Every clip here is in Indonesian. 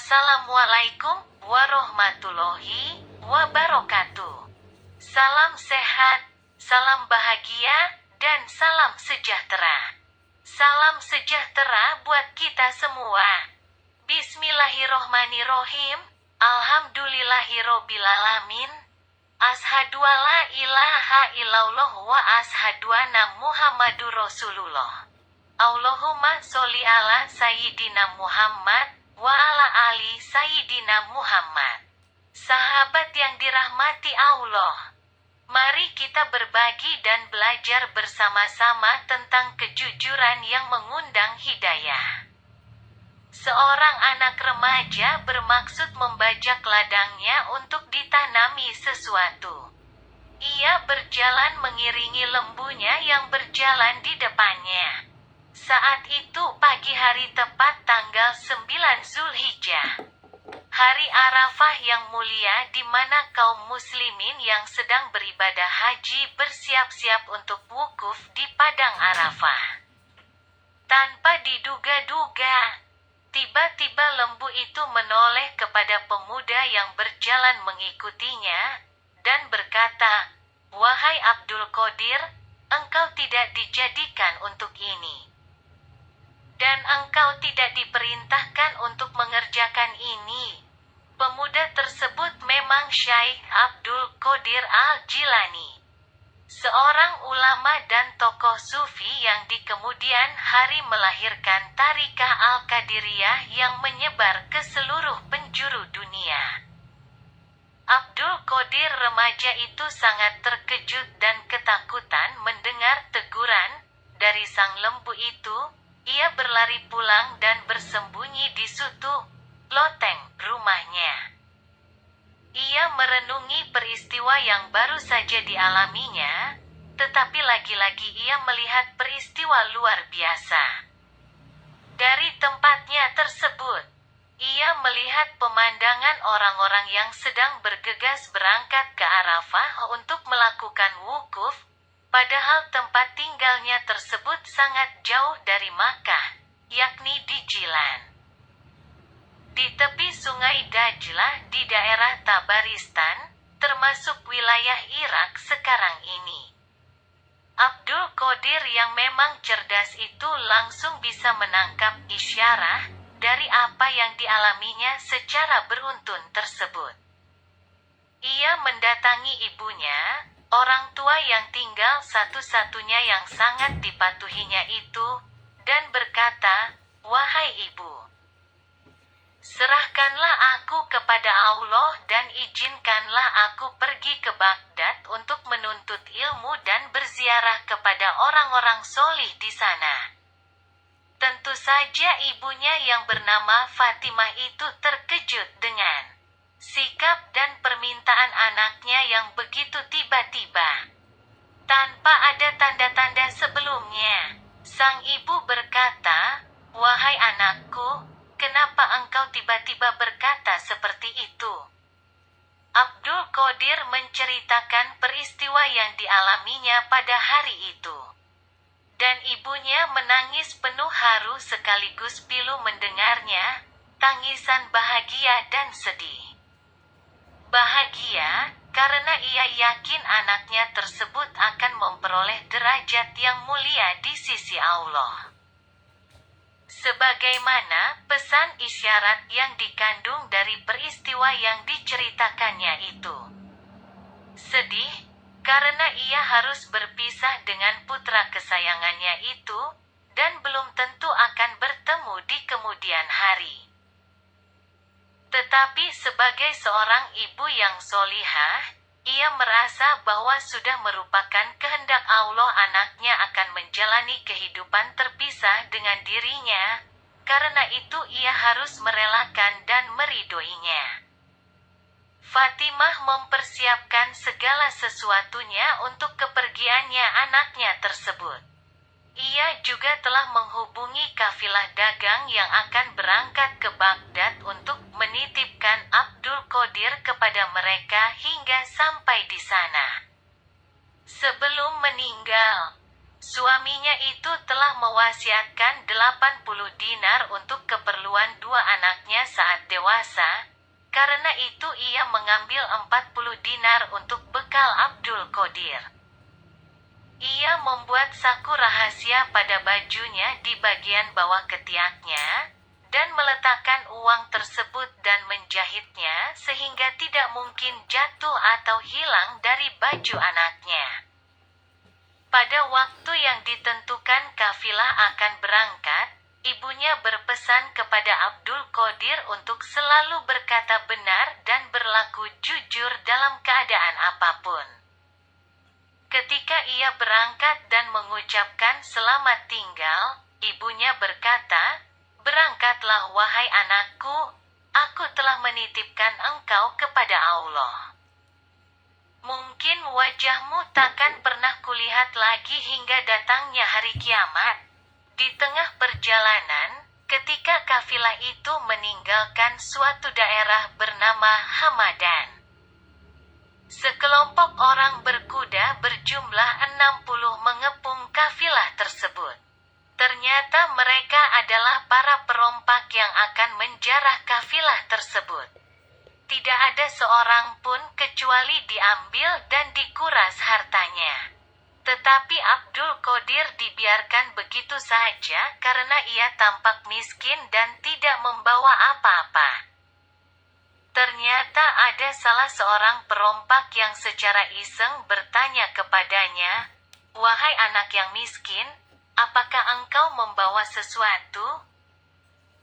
Assalamualaikum warahmatullahi wabarakatuh. Salam sehat, salam bahagia, dan salam sejahtera. Salam sejahtera buat kita semua. Bismillahirrohmanirrohim. Alhamdulillahirobbilalamin. Ashadu alla ilaha illallah wa ashadu anna Muhammadur Rasulullah. Allahumma sholli ala Sayyidina Muhammad wa ala ali Sayyidina Muhammad. Sahabat yang dirahmati Allah, mari kita berbagi dan belajar bersama-sama tentang kejujuran yang mengundang hidayah. Seorang anak remaja bermaksud membajak ladangnya untuk ditanami sesuatu. Ia berjalan mengiringi lembunya yang berjalan di depannya. Saat itu pagi hari tepat tanggal 9 Zulhijjah. Hari Arafah yang mulia di mana kaum muslimin yang sedang beribadah haji bersiap-siap untuk wukuf di padang Arafah. Tanpa diduga-duga, tiba-tiba lembu itu menoleh kepada pemuda yang berjalan mengikutinya, dan berkata, "Wahai Abdul Qadir, engkau tidak dijadikan untuk ini. Dan engkau tidak diperintahkan untuk mengerjakan ini." Pemuda tersebut memang Syaikh Abdul Qadir Al-Jilani, seorang ulama dan tokoh sufi yang di kemudian hari melahirkan Tariqah Al-Qadiriyah yang menyebar ke seluruh penjuru dunia. Abdul Qadir remaja itu sangat terkejut dan ketakutan mendengar teguran dari sang lembu itu. Ia berlari pulang dan bersembunyi di sutu loteng rumahnya. Ia merenungi peristiwa yang baru saja dialaminya, tetapi lagi-lagi ia melihat peristiwa luar biasa. Dari tempatnya tersebut, ia melihat pemandangan orang-orang yang sedang bergegas berangkat ke Arafah untuk melakukan wukuf, padahal tempat tinggalnya tersebut sangat jauh dari Makkah, yakni di Jilan, di tepi sungai Dajlah di daerah Tabaristan, termasuk wilayah Irak sekarang ini. Abdul Qadir yang memang cerdas itu langsung bisa menangkap isyarat dari apa yang dialaminya secara beruntun tersebut. Ia mendatangi ibunya, orang tua yang tinggal satu-satunya yang sangat dipatuhinya itu, dan berkata, "Wahai ibu, serahkanlah aku kepada Allah dan izinkanlah aku pergi ke Baghdad untuk menuntut ilmu dan berziarah kepada orang-orang solih di sana." Tentu saja ibunya yang bernama Fatimah itu terkejut dengan sikap dan permintaan anaknya yang begitu tiba-tiba. Tanpa ada tanda-tanda sebelumnya, sang ibu berkata, "Wahai anakku, kenapa engkau tiba-tiba berkata seperti itu?" Abdul Qadir menceritakan peristiwa yang dialaminya pada hari itu. Dan ibunya menangis penuh haru sekaligus pilu mendengarnya, tangisan bahagia dan sedih. Bahagia, karena ia yakin anaknya tersebut akan memperoleh derajat yang mulia di sisi Allah. Sebagaimana pesan isyarat yang dikandung dari peristiwa yang diceritakannya itu. Sedih, karena ia harus berpisah dengan putra kesayangannya itu, dan belum tentu akan bertemu di kemudian hari. Tetapi sebagai seorang ibu yang solihah, ia merasa bahwa sudah merupakan kehendak Allah anaknya akan menjalani kehidupan terpisah dengan dirinya, karena itu ia harus merelakan dan meridhoinya. Fatimah mempersiapkan segala sesuatunya untuk kepergiannya anaknya tersebut. Ia juga telah menghubungi kafilah dagang yang akan berangkat ke Baghdad untuk menitipkan Abdul Qadir kepada mereka hingga sampai di sana. Sebelum meninggal, Suaminya itu telah mewasiatkan 80 dinar untuk keperluan dua anaknya saat dewasa. Karena itu ia mengambil 40 dinar untuk bekal Abdul Qadir. Ia membuat saku rahasia pada bajunya di bagian bawah ketiaknya, dan meletakkan uang tersebut dan menjahitnya sehingga tidak mungkin jatuh atau hilang dari baju anaknya. Pada waktu yang ditentukan kafilah akan berangkat, ibunya berpesan kepada Abdul Qadir untuk selalu berkata benar dan berlaku jujur dalam keadaan apapun. Ketika ia berangkat dan mengucapkan selamat tinggal, ibunya berkata, "Berangkatlah wahai anakku, aku telah menitipkan engkau kepada Allah. Mungkin wajahmu takkan pernah kulihat lagi hingga datangnya hari kiamat." Di tengah perjalanan, ketika kafilah itu meninggalkan suatu daerah bernama Hamadan, sekelompok orang berkuda berjumlah 60 mengepung kafilah tersebut. Ternyata mereka adalah para perompak yang akan menjarah kafilah tersebut. Tidak ada seorang pun kecuali diambil dan dikuras hartanya. Tetapi Abdul Qadir dibiarkan begitu saja karena ia tampak miskin dan tidak membawa apa-apa. Ternyata ada salah seorang perompak yang secara iseng bertanya kepadanya, "Wahai anak yang miskin, apakah engkau membawa sesuatu?"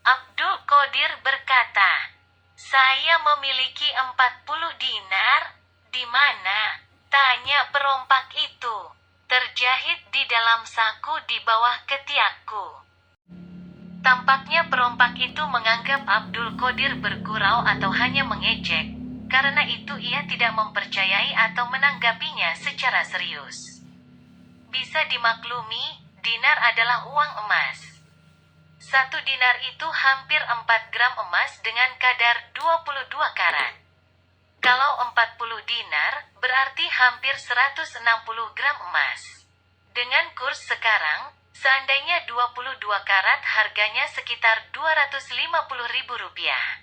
Abdul Qadir berkata, "Saya memiliki 40 dinar." "Di mana?" tanya perompak itu. "Terjahit di dalam saku di bawah ketiakku." Tampaknya perompak itu menganggap Abdul Qadir bergurau atau hanya mengejek. Karena itu ia tidak mempercayai atau menanggapinya secara serius. Bisa dimaklumi, dinar adalah uang emas. 1 dinar itu hampir 4 gram emas dengan kadar 22 karat. Kalau 40 dinar, berarti hampir 160 gram emas. Dengan kurs sekarang, seandainya 22 karat harganya sekitar 250 ribu rupiah.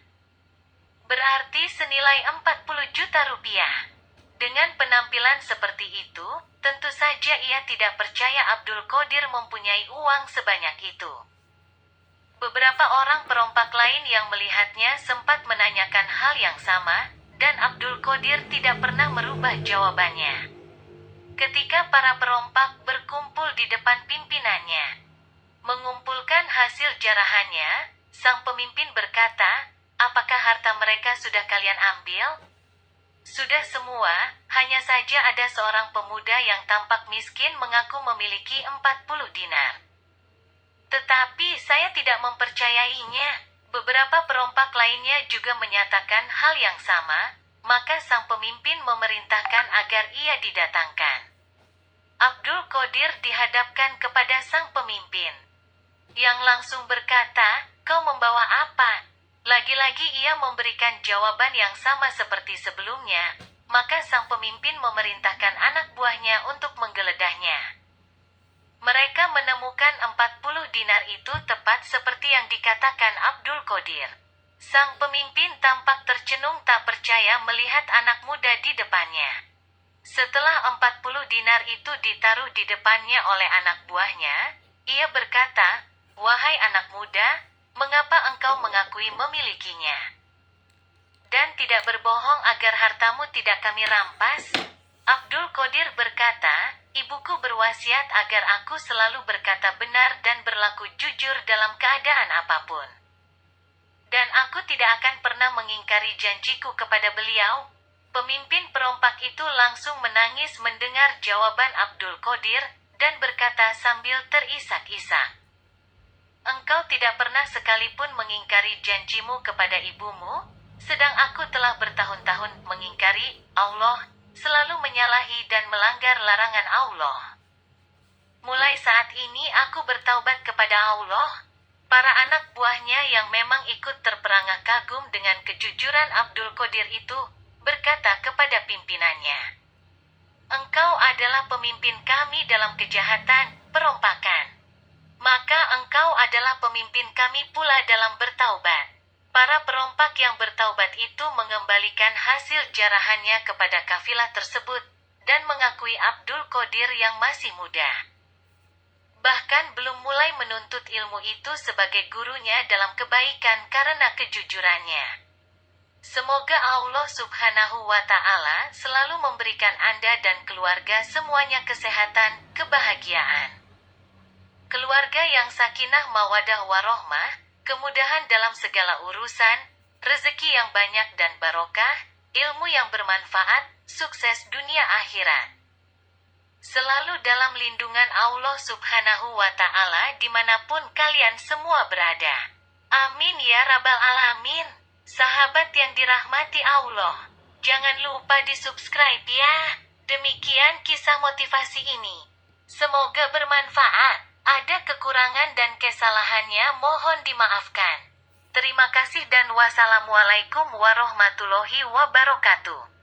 Berarti senilai 40 juta rupiah. Dengan penampilan seperti itu, tentu saja ia tidak percaya Abdul Qadir mempunyai uang sebanyak itu. Beberapa orang perompak lain yang melihatnya sempat menanyakan hal yang sama, dan Abdul Qadir tidak pernah merubah jawabannya. Ketika para perompak berkumpul di depan pimpinannya, mengumpulkan hasil jarahannya, sang pemimpin berkata, "Apakah harta mereka sudah kalian ambil?" "Sudah semua, hanya saja ada seorang pemuda yang tampak miskin mengaku memiliki 40 dinar. Tetapi saya tidak mempercayainya." Beberapa perompak lainnya juga menyatakan hal yang sama, maka sang pemimpin memerintahkan agar ia didatangkan. Abdul Qadir dihadapkan kepada sang pemimpin, yang langsung berkata, "Kau membawa apa?" Lagi-lagi ia memberikan jawaban yang sama seperti sebelumnya, maka sang pemimpin memerintahkan anak buahnya untuk menggeledahnya. Mereka menemukan 40 dinar itu tepat seperti yang dikatakan Abdul Qadir. Sang pemimpin tampak tercenung tak percaya melihat anak muda di depannya. Setelah 40 dinar itu ditaruh di depannya oleh anak buahnya, ia berkata, "Wahai anak muda, mengapa engkau mengakui memilikinya? Dan tidak berbohong agar hartamu tidak kami rampas?" Abdul Qadir berkata, "Ibuku berwasiat agar aku selalu berkata benar dan berlaku jujur dalam keadaan apapun. Dan aku tidak akan pernah mengingkari janjiku kepada beliau." Pemimpin perompak itu langsung menangis mendengar jawaban Abdul Qadir, dan berkata sambil terisak-isak, "Engkau tidak pernah sekalipun mengingkari janjimu kepada ibumu, sedang aku telah bertahun-tahun mengingkari Allah, selalu menyalahi dan melanggar larangan Allah. Mulai saat ini aku bertaubat kepada Allah." Para anak buahnya yang memang ikut terperangah kagum dengan kejujuran Abdul Qadir itu, berkata kepada pimpinannya, "Engkau adalah pemimpin kami dalam kejahatan, perompakan. Maka engkau adalah pemimpin kami pula dalam bertaubat. Para perompak yang bertaubat itu mengembalikan hasil jarahannya kepada kafilah tersebut, dan mengakui Abdul Qadir yang masih muda. Bahkan belum mulai menuntut ilmu itu sebagai gurunya dalam kebaikan karena kejujurannya. Semoga Allah Subhanahu wa Ta'ala selalu memberikan Anda dan keluarga semuanya kesehatan, kebahagiaan. Keluarga yang sakinah mawadah warohmah, kemudahan dalam segala urusan, rezeki yang banyak dan barokah, ilmu yang bermanfaat, sukses dunia akhirat. Selalu dalam lindungan Allah Subhanahu wa Ta'ala dimanapun kalian semua berada. Amin ya Rabbal Alamin. Sahabat yang dirahmati Allah, jangan lupa di-subscribe ya. Demikian kisah motivasi ini. Semoga bermanfaat. Ada kekurangan dan kesalahannya mohon dimaafkan. Terima kasih dan wassalamualaikum warahmatullahi wabarakatuh.